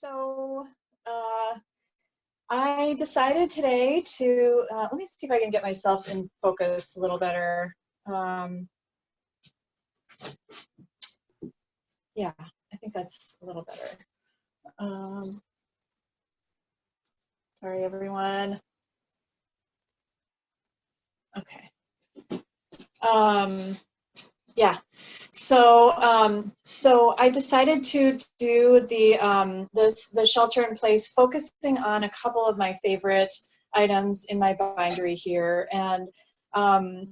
So I decided today to, let me see if I can get myself in focus a little better. Yeah, I think that's a little better. Sorry, everyone. Okay. Yeah. So I decided to do the shelter in place, focusing on a couple of my favorite items in my bindery here, and I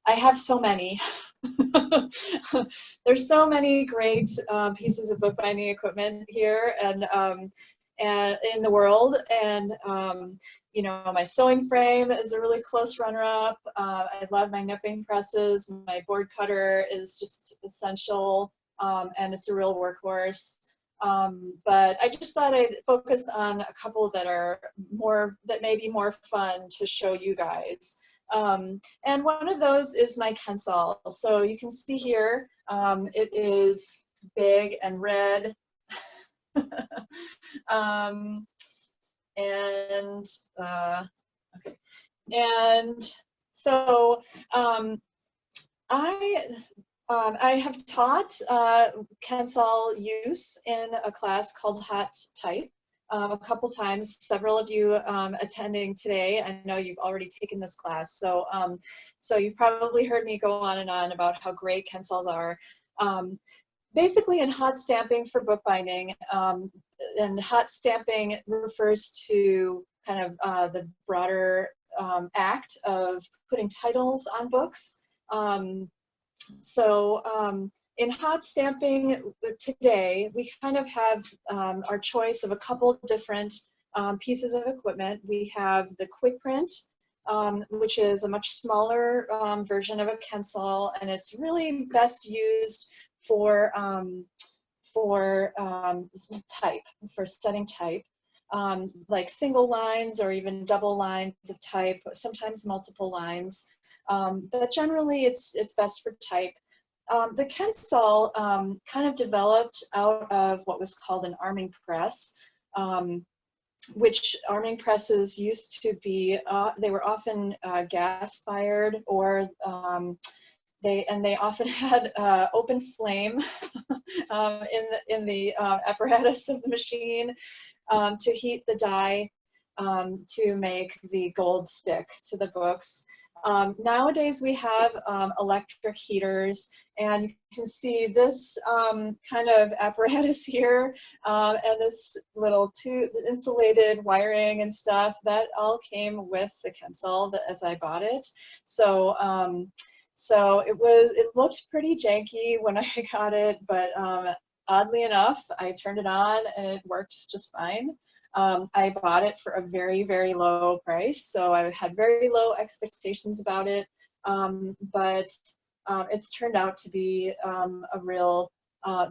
have so many. There's so many great pieces of bookbinding equipment here, and in the world, and you know, my sewing frame is a really close runner-up. I love my nipping presses. My board cutter is just essential, and it's a real workhorse. But I just thought I'd focus on a couple that are that may be more fun to show you guys. And one of those is my Kensal. So you can see here, it is big and red. Okay, and so I have taught Kensal use in a class called Hot Type a couple times. Several of you attending today, I know you've already taken this class, so so you've probably heard me go on and on about how great Kensals are. Basically, in hot stamping for bookbinding, and hot stamping refers to kind of the broader act of putting titles on books. In hot stamping today, we kind of have our choice of a couple different pieces of equipment. We have the quick print, which is a much smaller version of a Kensal, and it's really best used for type, for setting type, like single lines or even double lines of type, sometimes multiple lines, but generally it's best for type. The Kensal kind of developed out of what was called an arming press, which arming presses used to be, they were often gas fired, or they often had open flame in the apparatus of the machine to heat the dye to make the gold stick to the books. Nowadays we have electric heaters, and you can see this kind of apparatus here, and this little insulated wiring and stuff, that all came with the Kensal as I bought it. So so it looked pretty janky when I got it, but oddly enough, I turned it on and it worked just fine. I bought it for a very, very low price, so I had very low expectations about it, but it's turned out to be a real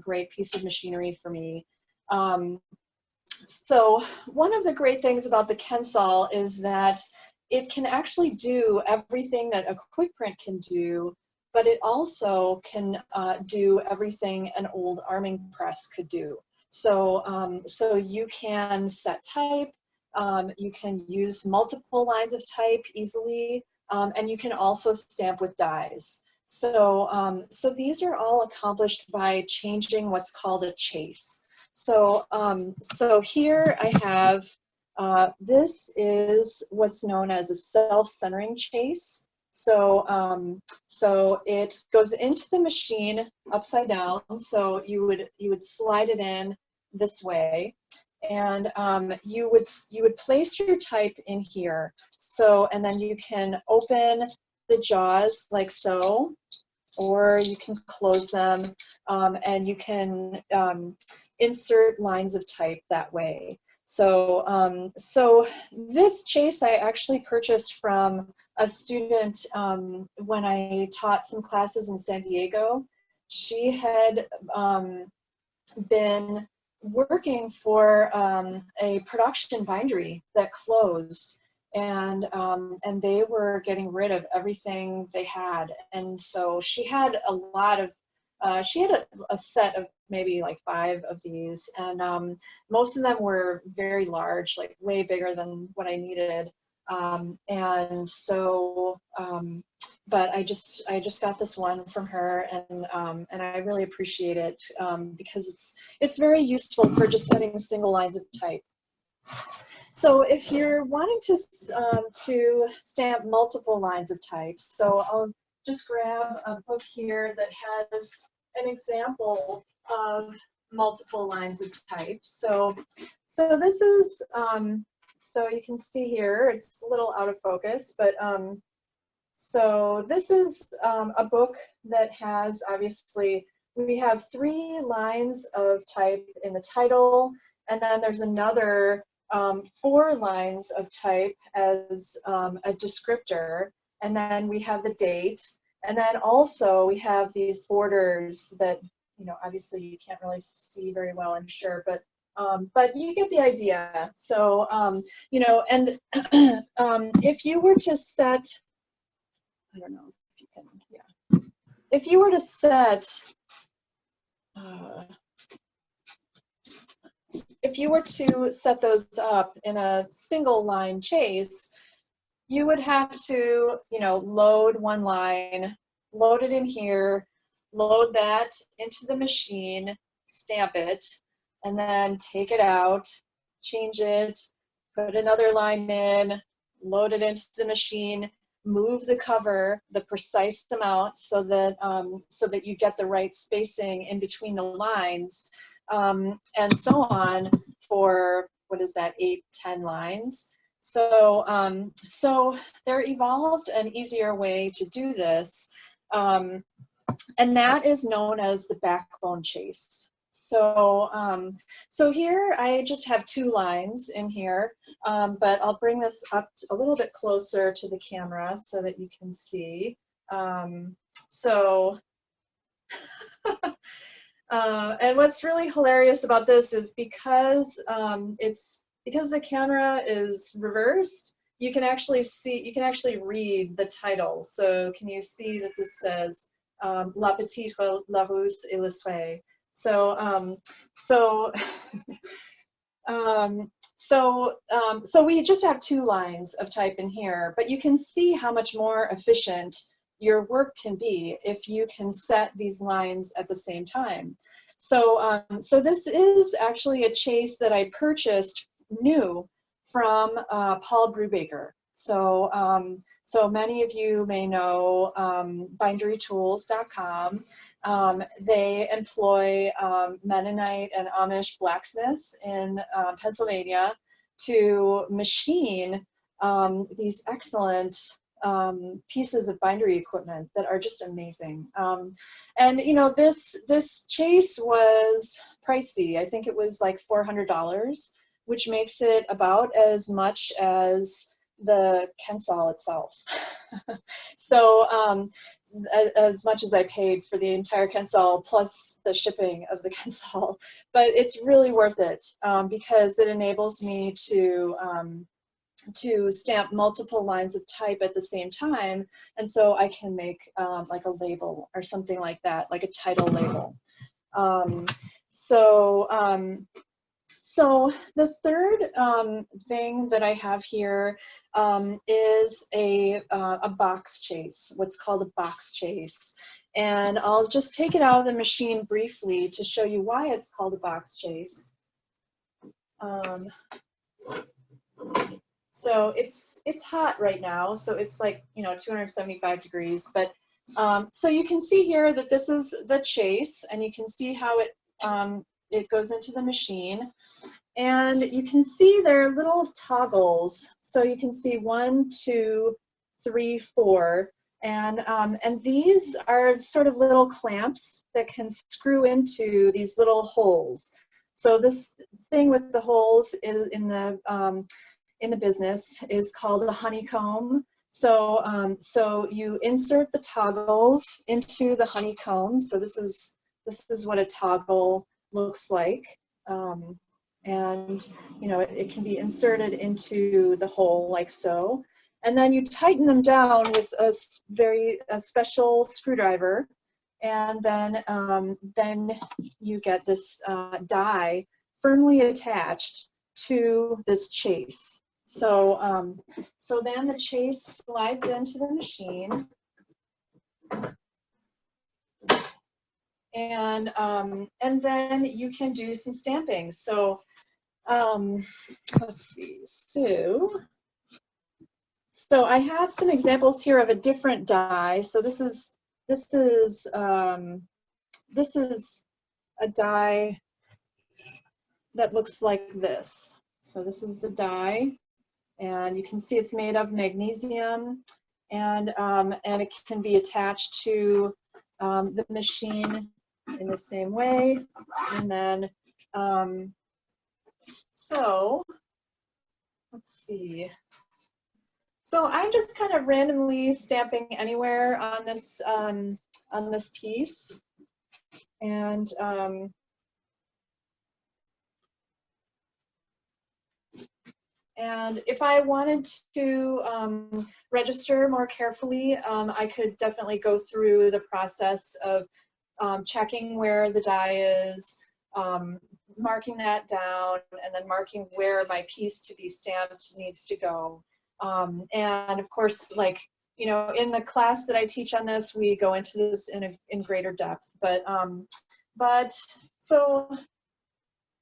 great piece of machinery for me. So one of the great things about the Kensal is that it can actually do everything that a quick print can do, but it also can do everything an old arming press could do. So, so you can set type, you can use multiple lines of type easily, and you can also stamp with dies. So, so these are all accomplished by changing what's called a chase. So, so here I have, this is what's known as a self-centering chase. So, so it goes into the machine upside down. So you would slide it in this way, and you would place your type in here. So, and then you can open the jaws like so, or you can close them, and you can insert lines of type that way. So, so this chase I actually purchased from a student when I taught some classes in San Diego. She had been working for a production bindery that closed, and they were getting rid of everything they had, and so she had a lot of she had a set of maybe like 5 of these, and most of them were very large, like way bigger than what I needed. And so, but I just got this one from her, and I really appreciate it because it's very useful for just setting single lines of type. So if you're wanting to stamp multiple lines of type, so I'll just grab a book here that has an example of multiple lines of type. So this is, so you can see here, it's a little out of focus, but so this is a book that has, obviously, we have 3 lines of type in the title, and then there's another 4 lines of type as a descriptor, and then we have the date, and then also we have these borders that, you know, obviously you can't really see very well, I'm sure, but you get the idea. So, you know, and if you were to set, I don't know if you can, yeah. If you were to set, if you were to set those up in a single line chase, you would have to, you know, load one line, load it in here, load that into the machine, stamp it, and then take it out, change it, put another line in, load it into the machine, move the cover the precise amount so that you get the right spacing in between the lines, and so on for, what is that, 8-10 lines. So so there evolved an easier way to do this, and that is known as the backbone chase. So so here I just have 2 lines in here, but I'll bring this up a little bit closer to the camera so that you can see. So and what's really hilarious about this is because because the camera is reversed, you can actually see, you can actually read the title. So can you see that this says La Petite, La Rousse et le Souhait? So so we just have 2 lines of type in here, but you can see how much more efficient your work can be if you can set these lines at the same time. So so this is actually a chase that I purchased new from Paul Brubaker. So so many of you may know BinderyTools.com. They employ Mennonite and Amish blacksmiths in Pennsylvania to machine these excellent pieces of bindery equipment that are just amazing. And you know, this chase was pricey. I think it was like $400, which makes it about as much as the Kensal itself. So as much as I paid for the entire Kensal plus the shipping of the Kensal, but it's really worth it because it enables me to stamp multiple lines of type at the same time, and so I can make like a label or something like that, like a title label. So the third thing that I have here is a box chase, what's called a box chase. And I'll just take it out of the machine briefly to show you why it's called a box chase. So it's hot right now, so it's like, you know, 275 degrees. But so you can see here that this is the chase, and you can see how it goes into the machine, and you can see there are little toggles. So you can see 1, 2, 3, 4, and these are sort of little clamps that can screw into these little holes. So this thing with the holes is in the business is called a honeycomb. So so you insert the toggles into the honeycomb. So this is what a toggle looks like, and you know, it can be inserted into the hole like so, and then you tighten them down with a special screwdriver, and then you get this die firmly attached to this chase. So, so then the chase slides into the machine, and then you can do some stamping. So let's see. So I have some examples here of a different die. So this is a die that looks like this. So this is the die, and you can see it's made of magnesium, and it can be attached to the machine in the same way. And then so let's see. So I'm just kind of randomly stamping anywhere on this piece, and if I wanted to register more carefully, I could definitely go through the process of checking where the die is, marking that down, and then marking where my piece to be stamped needs to go. And of course, like, you know, in the class that I teach on this, we go into this in greater depth. But so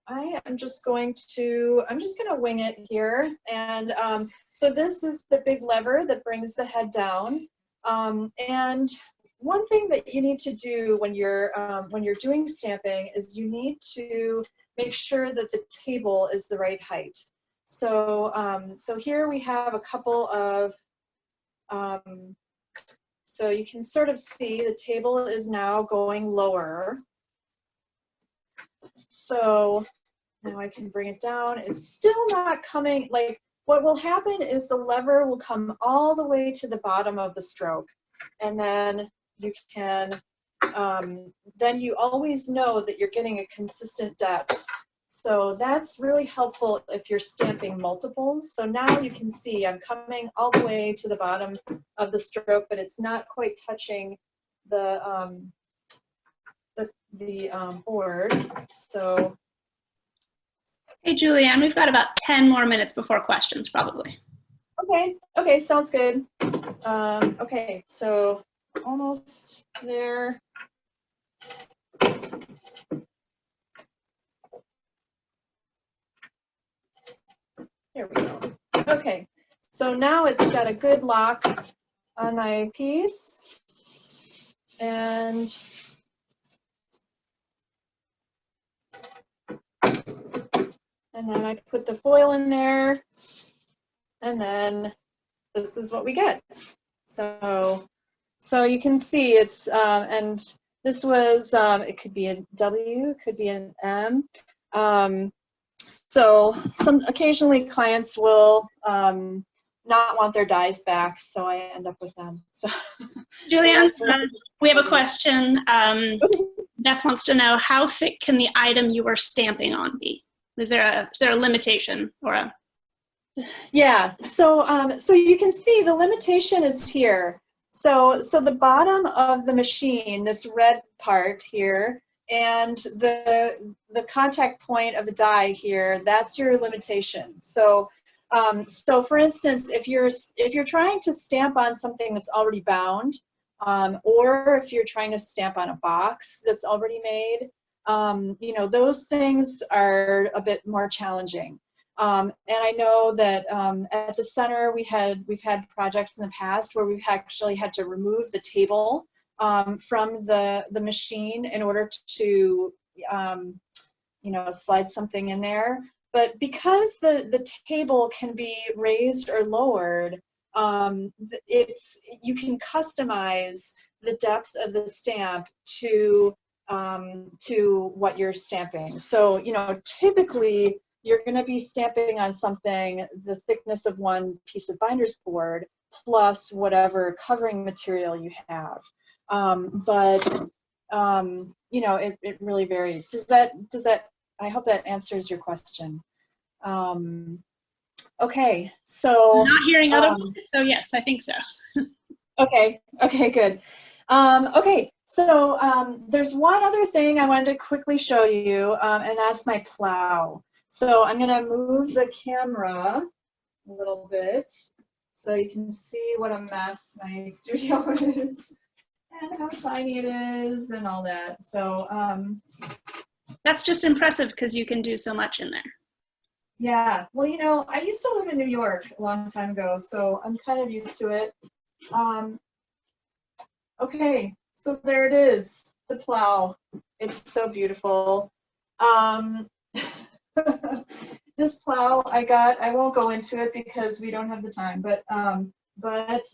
I'm just going to wing it here. And so this is the big lever that brings the head down. And one thing that you need to do when you're doing stamping is you need to make sure that the table is the right height. So so here we have a couple of so you can sort of see the table is now going lower. So now I can bring it down. It's still not coming, like, what will happen is the lever will come all the way to the bottom of the stroke, and then you can then you always know that you're getting a consistent depth. So that's really helpful if you're stamping multiples. So now you can see I'm coming all the way to the bottom of the stroke, but it's not quite touching the board. So. Hey, Julianne, we've got about 10 more minutes before questions, probably. Okay, sounds good. Okay, so almost there. There we go. Okay, so now it's got a good lock on my piece, and then I put the foil in there, and then this is what we get. So you can see it's and this was it could be a W, it could be an M. So occasionally clients will not want their dies back, so I end up with them. So Julianne, we have a question. Beth wants to know, how thick can the item you were stamping on be? Is there a limitation or a? Yeah, so so you can see the limitation is here. So the bottom of the machine, this red part here, and the contact point of the die here, that's your limitation. So so for instance, if you're trying to stamp on something that's already bound, or if you're trying to stamp on a box that's already made, you know, those things are a bit more challenging. And I know that at the center we've had projects in the past where we've actually had to remove the table from the machine in order to you know, slide something in there. But because the table can be raised or lowered, you can customize the depth of the stamp to what you're stamping. So, you know, typically you're going to be stamping on something the thickness of one piece of binder's board plus whatever covering material you have. But you know, it really varies. Does that, I hope that answers your question. Okay, so. I'm not hearing otherwise, so yes, I think so. Okay, good. Okay, So there's one other thing I wanted to quickly show you, and that's my plow. So I'm gonna move the camera a little bit so you can see what a mess my studio is and how tiny it is and all that. So that's just impressive because you can do so much in there. yeah, well, you know, I used to live in New York a long time ago, so I'm kind of used to it. Okay, so there it is, the plow. It's so beautiful. This plow I got, I won't go into it because we don't have the time, but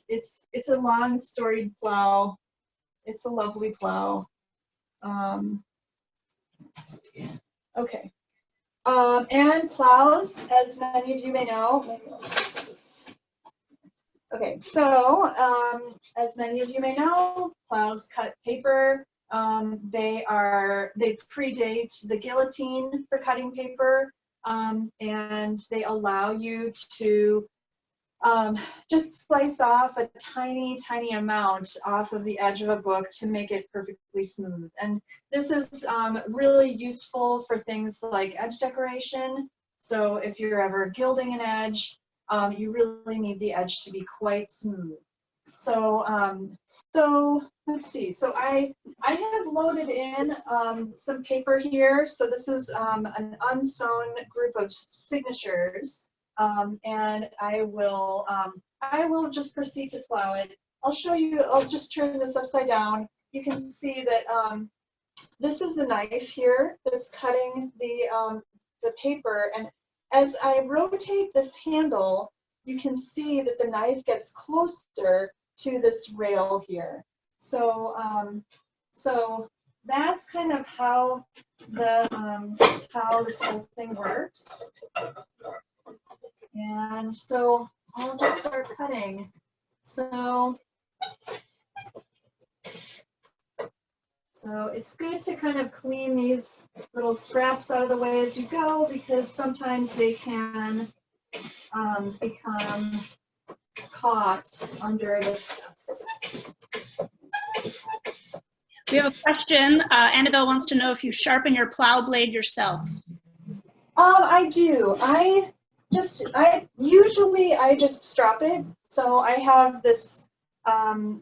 it's a long storied plow. It's a lovely plow. Let's see. Okay. And plows, as many of you may know, okay, so as many of you may know, plows cut paper. They predate the guillotine for cutting paper, and they allow you to just slice off a tiny, tiny amount off of the edge of a book to make it perfectly smooth. And this is really useful for things like edge decoration. So if you're ever gilding an edge, you really need the edge to be quite smooth. So let's see. So I have loaded in some paper here. So this is an unsewn group of signatures. And I will just proceed to plow it. I'll show you, I'll just turn this upside down. You can see that this is the knife here that's cutting the paper. And as I rotate this handle, you can see that the knife gets closer to this rail here. So, so that's kind of how how this whole thing works. And so I'll just start cutting. So it's good to kind of clean these little scraps out of the way as you go, because sometimes they can become caught under the steps. We have a question. Annabelle wants to know if you sharpen your plow blade yourself. I do. I usually just strop it. So I have this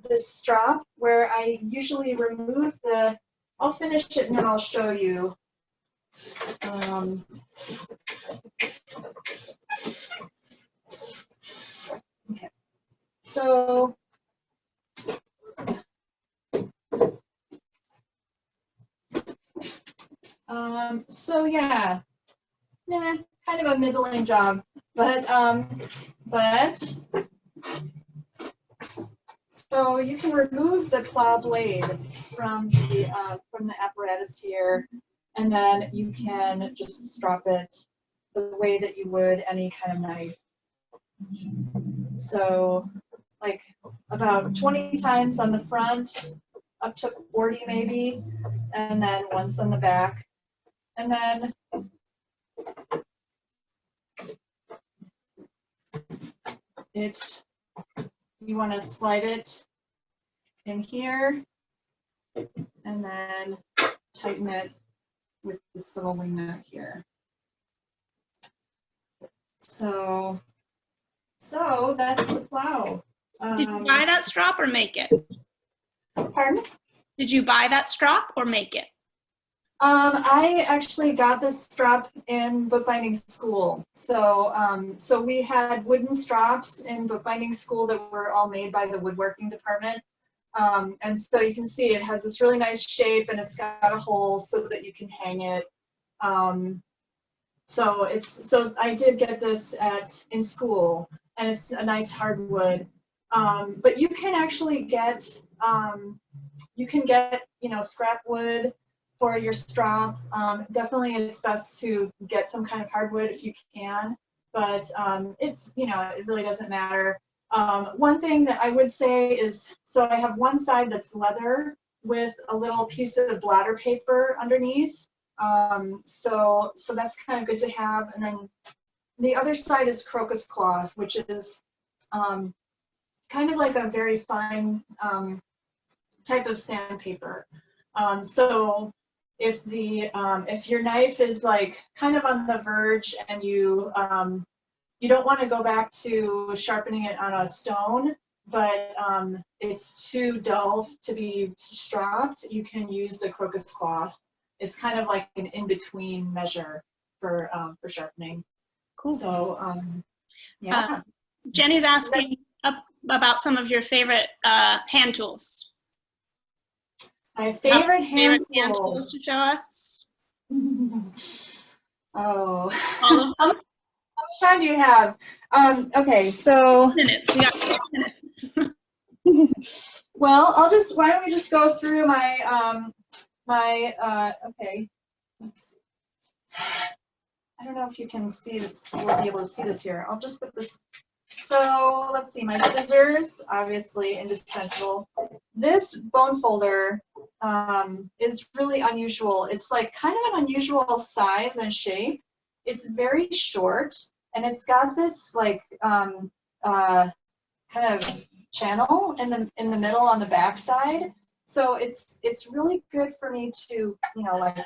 this strop where I usually remove the. I'll finish it and then I'll show you. Okay. So yeah, kind of a middling job, but so you can remove the plow blade from the apparatus here, and then you can just strop it the way that you would any kind of knife. So like about 20 times on the front, up to 40 maybe, and then once on the back. And then you want to slide it in here and then tighten it with this little wing nut here. So that's the plow. Did you buy that strop or make it? Pardon? Did you buy that strop or make it? I actually got this strap in bookbinding school. So so we had wooden straps in bookbinding school that were all made by the woodworking department. And so you can see it has this really nice shape and it's got a hole so that you can hang it. So I did get this in school, and it's a nice hardwood. But you can actually get scrap wood for your strap. Definitely it's best to get some kind of hardwood if you can, but it's, it really doesn't matter. One thing that I would say is, so I have one side that's leather with a little piece of bladder paper underneath. So that's kind of good to have. And then the other side is crocus cloth, which is kind of like a very fine type of sandpaper. So if your knife is like kind of on the verge and you don't want to go back to sharpening it on a stone, but it's too dull to be stropped, you can use the crocus cloth. It's kind of like an in-between measure for sharpening. Cool. So yeah. Jenny's asking about some of your favorite hand tools. My favorite hand tools tools to show us. Oh. All of them? How much time do you have? Okay, so. Minutes. We got 6 minutes. Well, why don't we just go through my, okay. Let's see. I don't know if you can see this, we'll be able to see this here. I'll just put this. So let's see, my scissors, obviously indispensable. This bone folder is really unusual. It's like kind of an unusual size and shape. It's very short, and it's got this like kind of channel in the middle on the back side. So it's really good for me to, like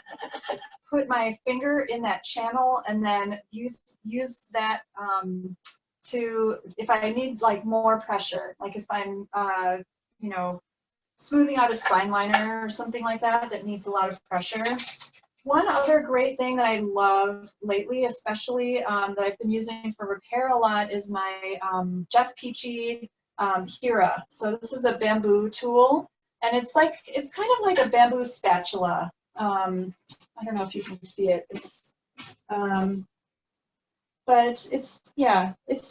put my finger in that channel and then use that to, if I need like more pressure, like if I'm smoothing out a spine liner or something like that needs a lot of pressure. One other great thing that I love lately, especially that I've been using for repair a lot, is my Jeff Peachy Hira. So this is a bamboo tool, and it's kind of like a bamboo spatula. I don't know if you can see it. It's but it's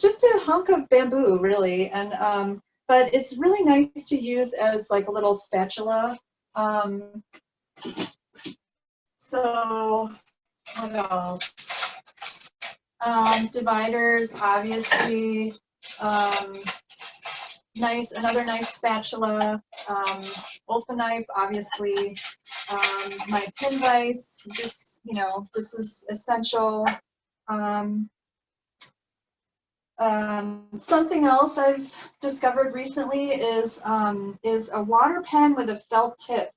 just a hunk of bamboo, really, and but it's really nice to use as like a little spatula. So what else? Dividers, obviously. Another nice spatula. Olfa knife, obviously. My pin vise. This is essential. Something else I've discovered recently is a water pen with a felt tip.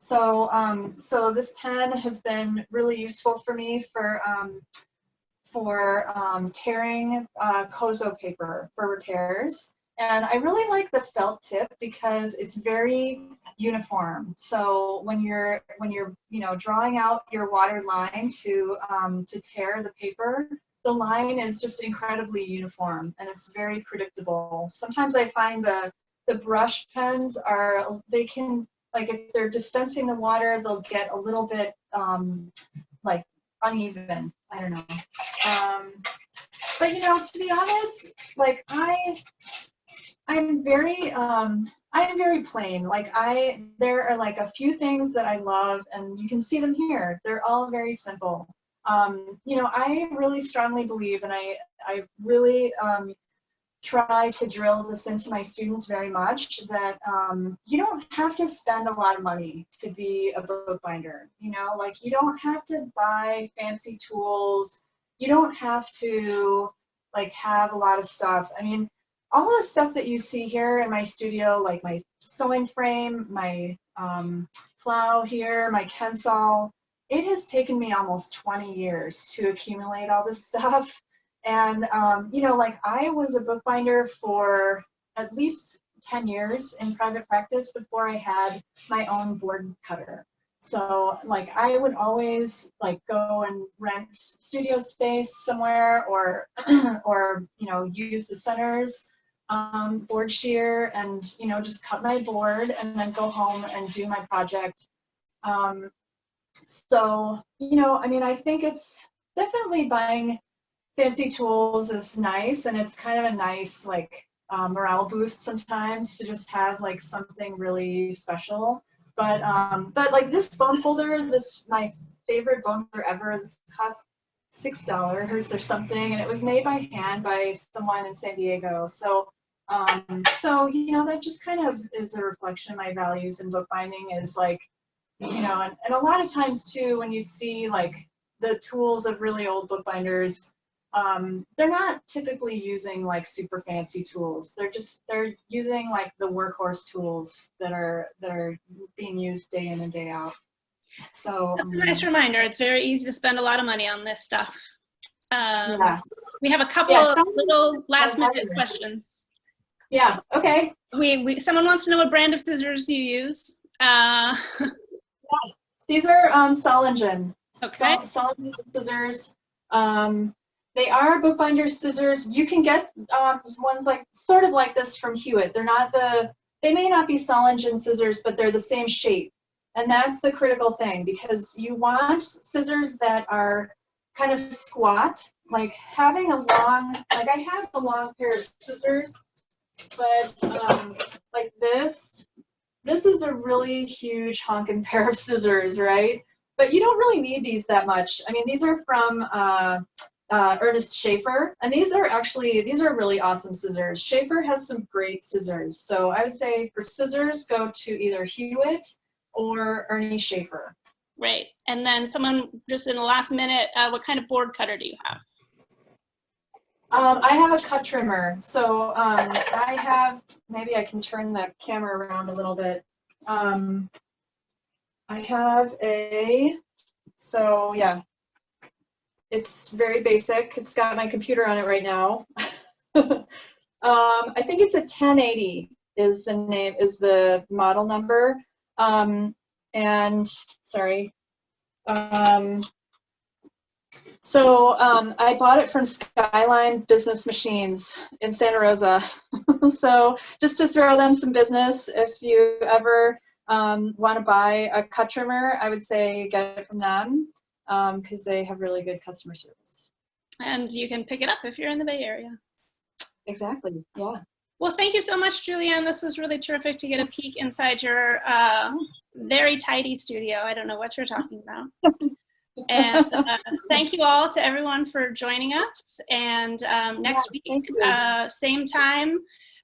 So this pen has been really useful for me for tearing Kozo paper for repairs. And I really like the felt tip because it's very uniform. So when you're drawing out your watered line to tear the paper, the line is just incredibly uniform and it's very predictable. Sometimes I find the brush pens they can, like if they're dispensing the water, they'll get a little bit like uneven. I don't know. But to be honest, like I'm very plain. Like there are like a few things that I love, and you can see them here. They're all very simple. I really strongly believe, and I really try to drill this into my students very much, that you don't have to spend a lot of money to be a bookbinder. Like you don't have to buy fancy tools. You don't have to like have a lot of stuff. I mean, all the stuff that you see here in my studio, like my sewing frame, my plow here, my Kensal, it has taken me almost 20 years to accumulate all this stuff. And, like I was a bookbinder for at least 10 years in private practice before I had my own board cutter. So like I would always like go and rent studio space somewhere or use the center's board shear and, just cut my board and then go home and do my project. So, I mean, I think it's definitely buying fancy tools is nice, and it's kind of a nice like morale boost sometimes to just have like something really special. But like this bone folder, my favorite bone folder ever. This cost $6 or something, and it was made by hand by someone in San Diego. So that just kind of is a reflection of my values in bookbinding. Is like, and a lot of times too, when you see like the tools of really old bookbinders, they're not typically using like super fancy tools. They're using like the workhorse tools that are being used day in and day out. So that's a nice reminder. It's very easy to spend a lot of money on this stuff. Yeah. We have a couple of little last minute questions. Yeah. Okay. Someone wants to know what brand of scissors you use. These are Solingen. Okay. Solingen scissors. They are bookbinder scissors. You can get ones like sort of like this from Hewitt. They may not be Solingen scissors, but they're the same shape. And that's the critical thing, because you want scissors that are kind of squat, like having a long, like I have a long pair of scissors, but like this is a really huge honking pair of scissors, right? But you don't really need these that much. I mean, these are from Ernest Schaefer, and these are really awesome scissors. Schaefer has some great scissors. So I would say for scissors, go to either Hewitt or Ernie Schaefer. Right. And then someone just in the last minute, what kind of board cutter do you have? I have a cut trimmer. So I have, maybe I can turn the camera around a little bit. I have so yeah, it's very basic. It's got my computer on it right now. I think it's a 1080 is the model number. And sorry. I bought it from Skyline Business Machines in Santa Rosa. So just to throw them some business, if you ever want to buy a cut trimmer, I would say get it from them because they have really good customer service. And you can pick it up if you're in the Bay Area. Exactly, yeah. Well, thank you so much, Julianne. This was really terrific to get a peek inside your very tidy studio. I don't know what you're talking about. And thank you all to everyone for joining us. And next week, same time,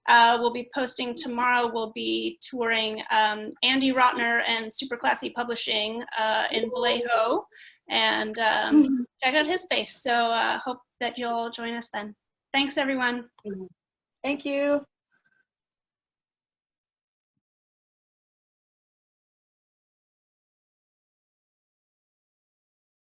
we'll be posting tomorrow. We'll be touring Andy Rotner and Super Classy Publishing in Vallejo, and check out his space. So hope that you'll join us then. Thanks, everyone. Thank you.